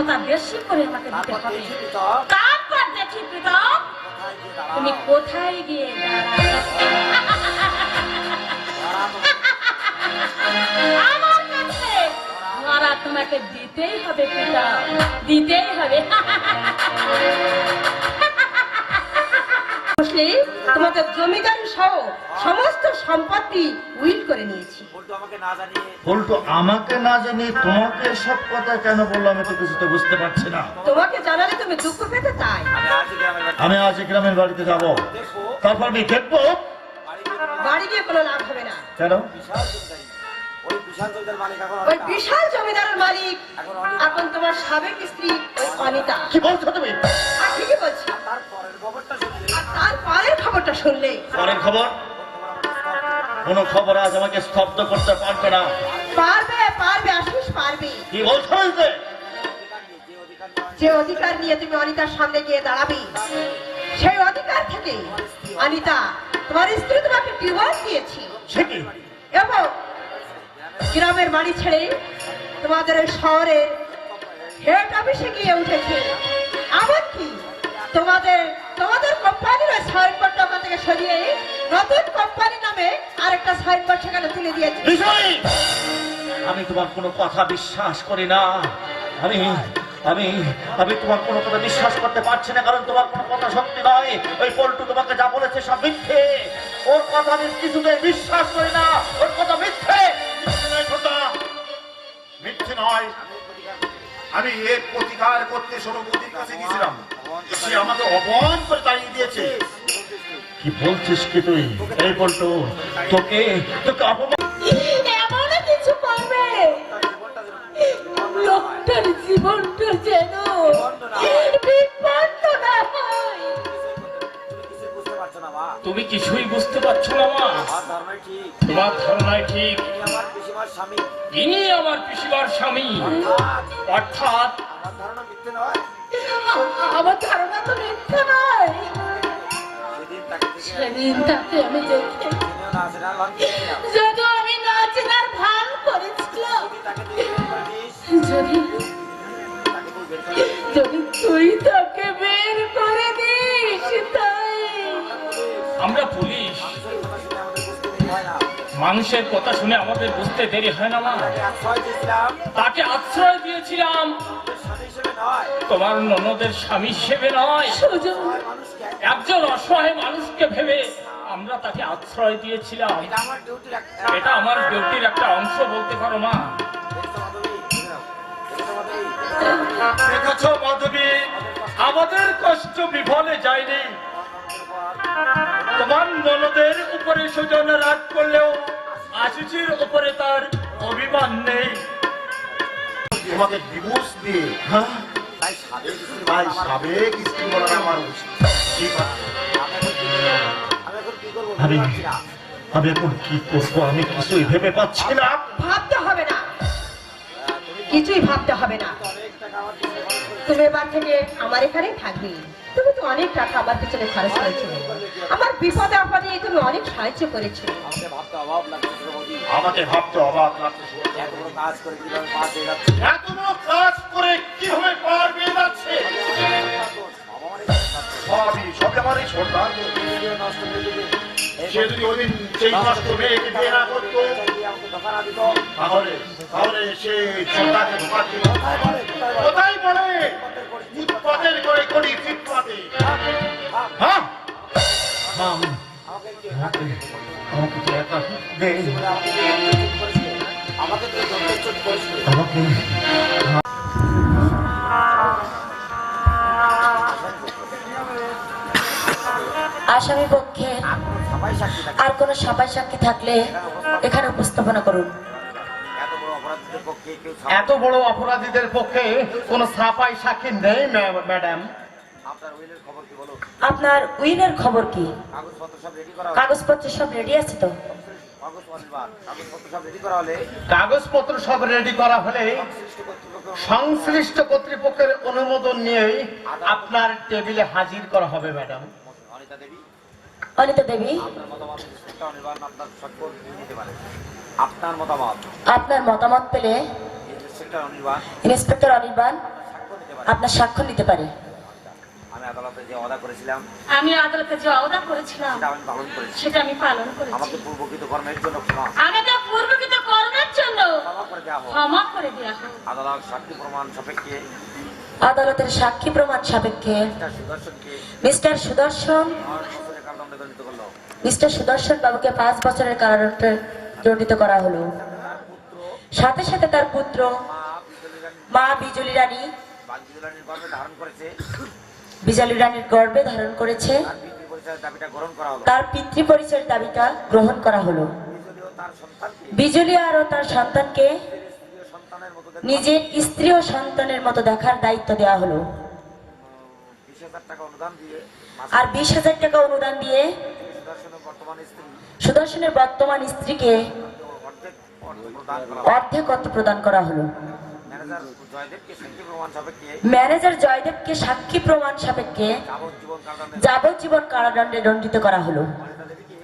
ক্ষমতা বেশি করে আমাকে দিতে হবে। তারপর দেখি প্রীতম তুমি কোথায় গিয়ে দাঁড়াবে। আমার কাছে ধরা তোমাকে দিতেই হবে প্রীতম, দিতেই হবে। তোমাদের জমিদারি সহ সমস্ত সম্পত্তি উইল করে নিয়েছি। উল্টো আমাকে না জানিয়ে তোমাকে সব কথা কেন বললো আমি তো কিছু তো বুঝতে পারছি না। তোমাকে জানালে তুমি দুঃখ পেতে, তাই আমি আজ গ্রামের বাড়িতে যাব, তারপর আমি দেখবো বাড়ি গিয়ে কোনো লাভ হবে না। কেন? ওই বিশাল জমিদারের মালিক এখন তোমার সাবেক স্ত্রী ওই অনিতা। কি বলছো তুমি? ঠিকই বলছি। আর তার পরের খবরটা শুনলে পরের খবর? কোন খবর আজ আমাকে স্তব্ধ করতে পারবে না। পারবে পারবে আশিস পারবে। কি বলছো? যে অধিকার নিয়ে তুমি অনিতার সামনে গিয়ে দাঁড়াবে, সেই অধিকার থেকে অনিতা তোমার স্ত্রী তোমাকে ডিভোর্স দিয়েছি এবং গ্রামের বাড়ি ছেড়ে তোমাদের ওই শহরে হেড অফিসে গিয়ে উঠেছে। এমনকি তোমাদের কোম্পানির ওই সাইনবোর্ড ওখান থেকে সরিয়ে নতুন কোম্পানি নামে আরেকটা সাইনবোর্ড সেখানে তুলে দিয়েছে। আমি তোমার কোনো কথা বিশ্বাস করি না। আমি আমি আমি তোমার কোনো কথা বিশ্বাস করতে পারছি না, কারণ তোমার কোনো কথা সত্যি নয়। ওই পল্টু তোমাকে যা বলেছে সব মিথ্যে। ওর কথা আমি কিছুতেই বিশ্বাস করি না। ওর কথা মিথ্যে। মিথ্যে নয়, আমি এর প্রতিকার করতে সরবতির কাছে গেছিলাম। সে আমাকে অপমান করে তাড়িয়ে দিয়েছে। কি বলছিস কি তুই? এই পল্টু তোকে তোকে অপমান এমন কিছু করবে লোকটার জীবনটা যেন বিপন্ন না হয়। তুমি কিছুই বুঝতে পারছো না মা। তোমার ধারণায় ঠিক। ইনি আমার পিসিমার স্বামী, অর্থাৎ আমার ধারণা তো মিথ্যা নয়। সেদিন তাকে আমি দেখে যদি আমি না চেনার ভান করেছিলাম, যদি যদি তুই তাকে বের করে দিস, তাই আমরা পুলিশ, মানুষের কথা শুনে আমাদের বুঝতে দেরি হয় না মা। তাকে আশ্রয় দিয়েছিলাম তোমার ননদের স্বামী হিসেবে নয়, একজন অসহায় মানুষকে ভেবে আমরা তাকে আশ্রয় দিয়েছিলাম। এটা আমার ডিউটির একটা অংশ বলতে পারো মা। দেখেছো মাধবী, আমাদের কষ্ট বিফলে যায়নি। তোমার ননদের উপরে সুজন রাগ করলেও আশিসের উপরে তার অভিমান নেই। তোমাকে ডিভোর্স দিয়ে সাবেক স্ত্রী বলা আমার উচিত। আমি এখন কি করবো আমি কিছুই ভেবে পাচ্ছি না। ভাবতে হবে না, কিছুই ভাবতে হবে না। তুমি এবার থেকে আমার এখানেই থাকবে। তুমি তো অনেক টাকা আমার পিছনে খরচ করেছো, আমার বিপদে আপদে তুমি অনেক সাহায্য করেছো। আমাকে ভাবতে অবাক লাগছে। এত বড় কাজ করে কিভাবে পার পেয়ে যাচ্ছে? সবই আমার এই সন্তান। সে যদি ওদিন সেই নষ্ট মেয়েকে বিয়ে না করতো, তাহলে সে সন্তানকে ধোকা দিল। কোথায় বলে উৎপাতের করে করি ফিটপাতে। হ্যাঁ আমাকে তো একা নেই। আমাকে আসামি পক্ষে আর কোন সাফাই সাক্ষী থাকলে এখানে উপস্থাপনা করুন। এত বড় অপরাধীদের পক্ষে কোন সাফাই সাক্ষী নেই ম্যাডাম। আপনার উইনের খবর কি? কাগজপত্র সব রেডি আছে তো? কাগজপত্র সব রেডি করা হলে সংশ্লিষ্ট কর্তৃপক্ষের অনুমোদন নিয়ে আপনার টেবিলে হাজির করা হবে ম্যাডাম। অনিতা দেবী, আপনার মতামত পেলে ইন্সপেক্টর অনির্বাণ আপনার সাক্ষ্য নিতে পারে। আমি আদালতে যে ওয়াদা করেছিলাম আমি আদালতে যে ওয়াদা করেছিলাম সেটা আমি পালন করেছি। সেটা আমি পালন করেছি। আমাকে পূর্বকৃত কর্মের জন্য আমাকে পূর্বকৃত কর্মের জন্য ক্ষমা করে দেওয়া হোক। ক্ষমা করে দেওয়া হোক। আদালত সাক্ষী প্রমাণ সাপেক্ষে আদালতের সাক্ষী প্রমাণ সাপেক্ষে মিস্টার সুদর্শনকে মিস্টার সুদর্শন 9 বছরের কারাদণ্ডে দণ্ডিত করলো। মিস্টার সুদর্শন বাবুকে 5 বছরের কারাদণ্ডে দণ্ডিত করা হলো। সাথে সাথে তার পুত্র মা বিজলি রানী বাগবিজুলানির গর্ভে ধারণ করেছে। বিজলি রানীর গর্ভে ধারণ করেছে। তার পিতৃ পরিচয়ের দাবিটা গ্রহণ করা হলো। তার পিতৃ পরিচয়ের দাবিটা গ্রহণ করা হলো। বিজলীয় তার সন্তানকে বিজলি আরও তার সন্তানকে স্ত্রীয় সন্তানের মতো দেখে নিজের স্ত্রী ও সন্তানের মতো দেখার দায়িত্ব দেওয়া হলো। 20,000 টাকা অনুদান দিয়ে আর 20,000 টাকা অনুদান দিয়ে সুদর্শনের বর্তমান স্ত্রী সুদর্শনের বর্তমান স্ত্রীকে অর্ধেক অর্থ প্রদান করা হলো। অর্ধেক অর্থ প্রদান করা হলো। ম্যানেজার জয়দেবকে সাক্ষী প্রমাণ সাপেক্ষে ম্যানেজার জয়দেবকে সাক্ষী প্রমাণ সাপেক্ষে যাবজ্জীবন কারাদণ্ডে যাবজ্জীবন কারাদণ্ডে দণ্ডিত করা হলো। অনিতা দেবীকে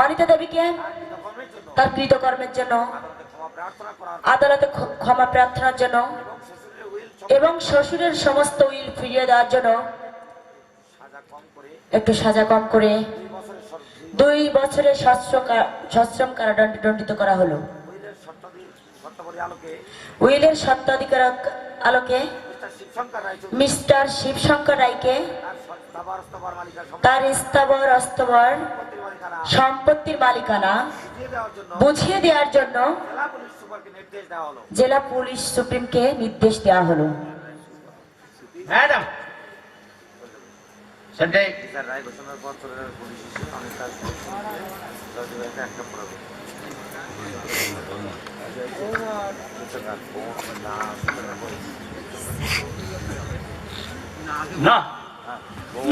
অনিতা দেবীকে কর্মের জন্য তার কৃতকর্মের জন্য আদালতে ক্ষমা প্রার্থনা করার আদালতে ক্ষমা প্রার্থনার জন্য শ্বশুরের উইল এবং শ্বশুরের সমস্ত উইল ফিরিয়ে দেওয়ার জন্য সাজা কম করে একটু সাজা কম করে 2 বছরের 2 বছরের সশ্রম কারাদণ্ডে দণ্ডিত করা হলো। উইলের শর্তাবলী আলোকে উইলের স্বত্বাধিকার আলোকে মিস্টার শিবশঙ্কর রায়চৌধুরী মিস্টার শিবশঙ্কর রায়কে তার স্থাবর মালিকার তার স্থাবর অস্তবর সম্পত্তির মালিকানা সম্পত্তির মালিকানা বুঝিয়ে দেওয়ার জন্য বুঝিয়ে দেওয়ার জন্য জেলা পুলিশ সুপারকে নির্দেশ দেওয়া হলো। জেলা পুলিশ সুপ্রিমকে নির্দেশ দেওয়া হলো। ম্যাডাম সেন্টে স্যার রায় ঘোষণার পর পুলিশ অনেক কাজ একটা প্রয়োগ না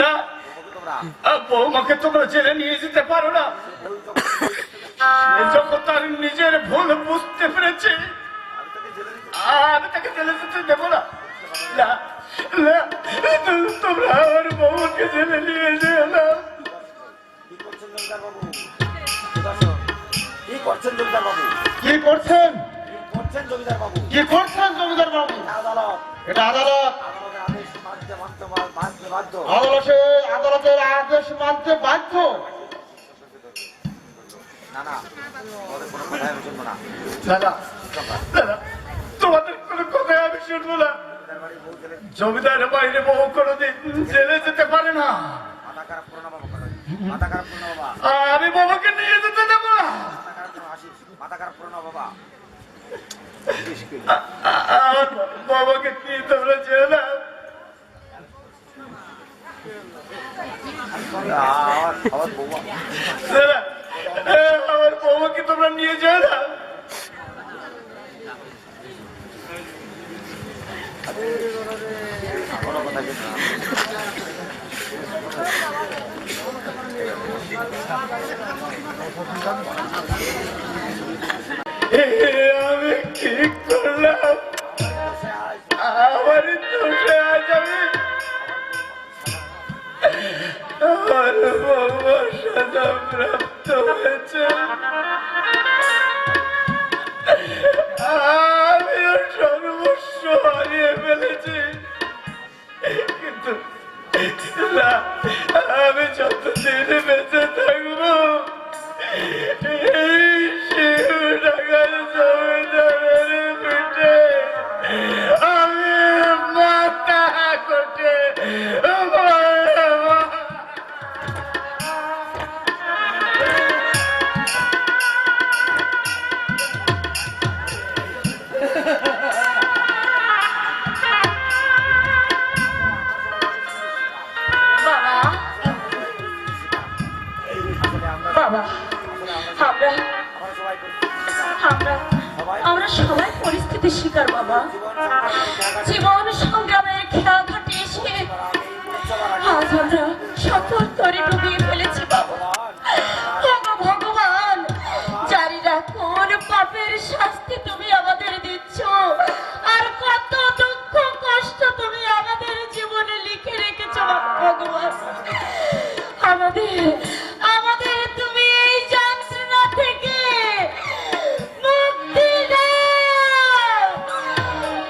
না বৌমাকে তোমরা জেলে নিয়ে যেতে পারো না। যখন তার নিজের ভুল বুঝতে পেরেছে আমি তাকে জেলে যেতে দেবো না। না, না, তোমরা আমার বৌমাকে জেলে নিয়ে যেও না। কি করছেন জমিদার বাবু? সুদর্শন, কি করছেন জমিদার বাবু? কি করছেন কি করছেন জমিদার বাবু? কি করছেন জমিদার বাবু? আদালত এটা আদালত, আদালতের আদেশ মানতে বাধ্য। আদালতের আদেশ মানতে বাধ্য। না না, ওদের কোনো কথাই আমি শুনবো না। দাদা দাদা তোমাদের কোনো কথাই আমি শুনবো না। জমিদার বাড়ির বউ জেলে জমিদার বাইরে বহু কোনোদিন জেলে যেতে পারে না। মাথা খারাপ করো না বাবা, মাথা খারাপ করো না বাবা, আমি বাবাকে নিয়ে যেতে দেবো না। মাথা খারাপ করো আসিস, মাথা খারাপ করো না বাবা। আর বাবাকে কি তোমরা যেও না। আমার বৌমা দাদা, আমার বাবাকে তোমরা নিয়ে যেও না। কোনো কথা কিন্তু না। আমি কি করলাম? আমার দোষে আজ আমি আমার বাবা সাজা প্রাপ্ত হয়েছে। আমিও সর্বস্ব হারিয়ে ফেলেছি, কিন্তু না, আমি যতদিন বেঁচে থাকবো এই শিশু টাকার জমিদারের পিঠে আমি মাথা কোটে বাবা, আমরা আমরা আমরা সবাই পরিস্থিতির শিকার বাবা। জীবন সংগ্রামের খেলা ঘাটে এসে আজ আমরা সকল তরে ডুবিয়ে ফেলেছি বাবা। ওগো ভগবান, জানি না কোন পাপের শাস্তি তুমি আমাদের দিচ্ছ, আর কত দুঃখ কষ্ট তুমি আমাদের জীবনে লিখে রেখেছো ভগবান। আমাদের আমাদের তুমি এই যন্ত্রণা থেকে মুক্তি দাও,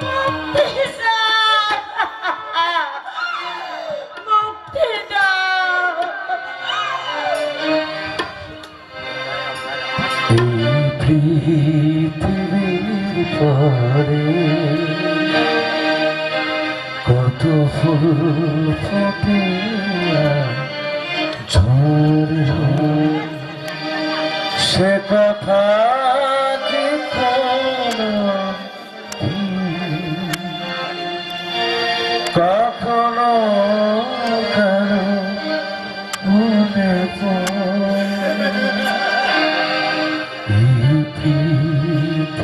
মুক্তি দাও। পরে কত ফুল ফোটে ঝরে সে কথা কি কখনো কারো মনে পড়ে এই পৃথিবীর